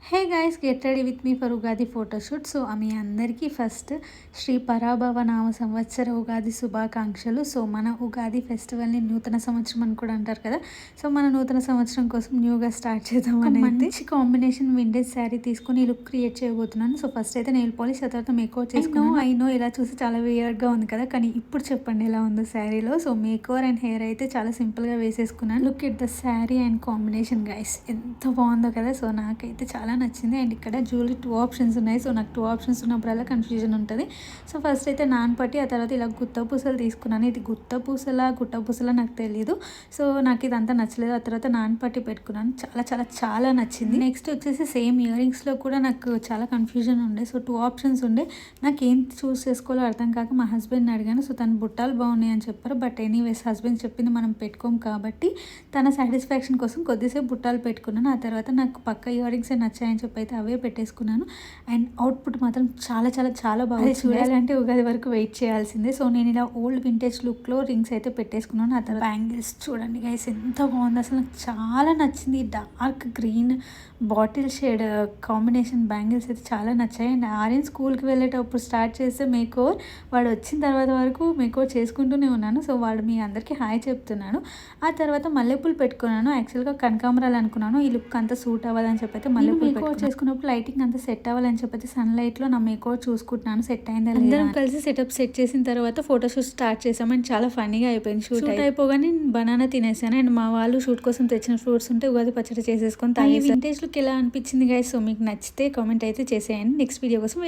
Hey guys, get ready with me for Ugadi photoshoot. So మీ అందరికీ first Shri Parabhava నామ సంవత్సర ఉగాది శుభాకాంక్షలు. సో మన ఉగాది ఫెస్టివల్ని నూతన సంవత్సరం అని కూడా అంటారు కదా. సో మన నూతన సంవత్సరం కోసం న్యూగా స్టార్ట్ చేద్దామని మంచి కాంబినేషన్ వింటేజ్ శారీ తీసుకొని ఈ లుక్ క్రియేట్ చేయబోతున్నాను. సో ఫస్ట్ అయితే నెయిల్ పాలిష్, ఆ తర్వాత మేకోవర్ చేసుకున్నాను. ఐ నో ఇలా చూసి చాలా వియర్డ్గా ఉంది కదా, కానీ ఇప్పుడు చెప్పండి ఎలా ఉందో శారీలో. సో మేకోవర్ అండ్ హెయిర్ అయితే చాలా సింపుల్గా వేసేసుకున్నాను. Look at the sari and combination guys, ఎంత బాగుందో కదా. సో నాకైతే చాలా నచ్చింది. అండ్ ఇక్కడ జ్యువెలరీ 2 ఆప్షన్స్ ఉన్నాయి. సో నాకు 2 ఆప్షన్స్ ఉన్నప్పుడల్లా కన్ఫ్యూజన్ ఉంటుంది. సో ఫస్ట్ అయితే నాన్పట్టి, ఆ తర్వాత ఇలా గుత్త పూసలు తీసుకున్నాను. ఇది గుత్త పూసలా నాకు తెలియదు. సో నాకు ఇదంతా నచ్చలేదు. ఆ తర్వాత నాన్పట్టి పెట్టుకున్నాను. చాలా చాలా చాలా నచ్చింది. నెక్స్ట్ వచ్చేసి సేమ్ ఇయర్ రింగ్స్లో కూడా నాకు చాలా కన్ఫ్యూజన్ ఉండే. సో 2 ఆప్షన్స్ ఉండే. నాకు ఏం చూస్ చేసుకోవాలో అర్థం కాక మా హస్బెండ్ని అడిగాను. సో తను బుట్టాలు బాగున్నాయి అని చెప్పారు. బట్ ఎనీవేస్ హస్బెండ్ చెప్పింది మనం పెట్టుకోం కాబట్టి తన సాటిస్ఫాక్షన్ కోసం కొద్దిసేపు బుట్టాలు పెట్టుకున్నాను. ఆ తర్వాత నాకు పక్క ఇయర్ రింగ్స్ నచ్చాయని చెప్పి అయితే అవే పెట్టేసుకున్నాను. అండ్ అవుట్పుట్ మాత్రం చాలా చాలా చాలా బాగా చూడాలంటే ఉగాది వరకు వెయిట్ చేయాల్సిందే. సో నేను ఇలా ఓల్డ్ వింటేజ్ లుక్లో రింగ్స్ అయితే పెట్టేసుకున్నాను. ఆ తర్వాత బ్యాంగిల్స్ చూడండి గైస్, ఎంత బాగుంది అసలు. నాకు చాలా నచ్చింది. Dark green bottle shade combination bangles అయితే చాలా నచ్చాయి. అండ్ ఆర్యన్ స్కూల్కి వెళ్ళేటప్పుడు స్టార్ట్ చేస్తే మేకోవర్, వాడు వచ్చిన తర్వాత వరకు మేకోవర్ చేసుకుంటూనే ఉన్నాను. సో వాడు మీ అందరికీ హాయ్ చెప్తున్నాను. ఆ తర్వాత మల్లెపూలు పెట్టుకున్నాను. యాక్చువల్గా కనకాంబరాలు అనుకున్నాను. ఈ లుక్ అంతా సూట్ అవ్వాలని చెప్పి అయితే మల్లెపూలు మేకోవర్ చేసుకున్నప్పుడు లైటింగ్ అంతా సెట్ అవ్వాలని చెప్పి సన్ లైట్లో నా మేకోవర్ చూసుకుంటున్నాను సెట్ అయిందా లేదా. అందరం కలిసి సెట్ చేసిన తర్వాత ఫోటోషూట్ స్టార్ట్ చేసాం. అండ్ చాలా ఫన్నీగా అయిపోయింది. షూట్ అయిపోగానే బనానా తినేసాను. అండ్ మా వాళ్ళు షూట్ కోసం తెచ్చిన ఫ్రూట్స్ ఉంటే ఉగాది పచ్చడి చేసేసుకొని తాగేసాను. వింటేజ్ లుక్ ఎలా అనిపించింది గైస్? సో మీకు నచ్చితే కామెంట్ అయితే చేసేయండి. నెక్స్ట్ వీడియో కోసం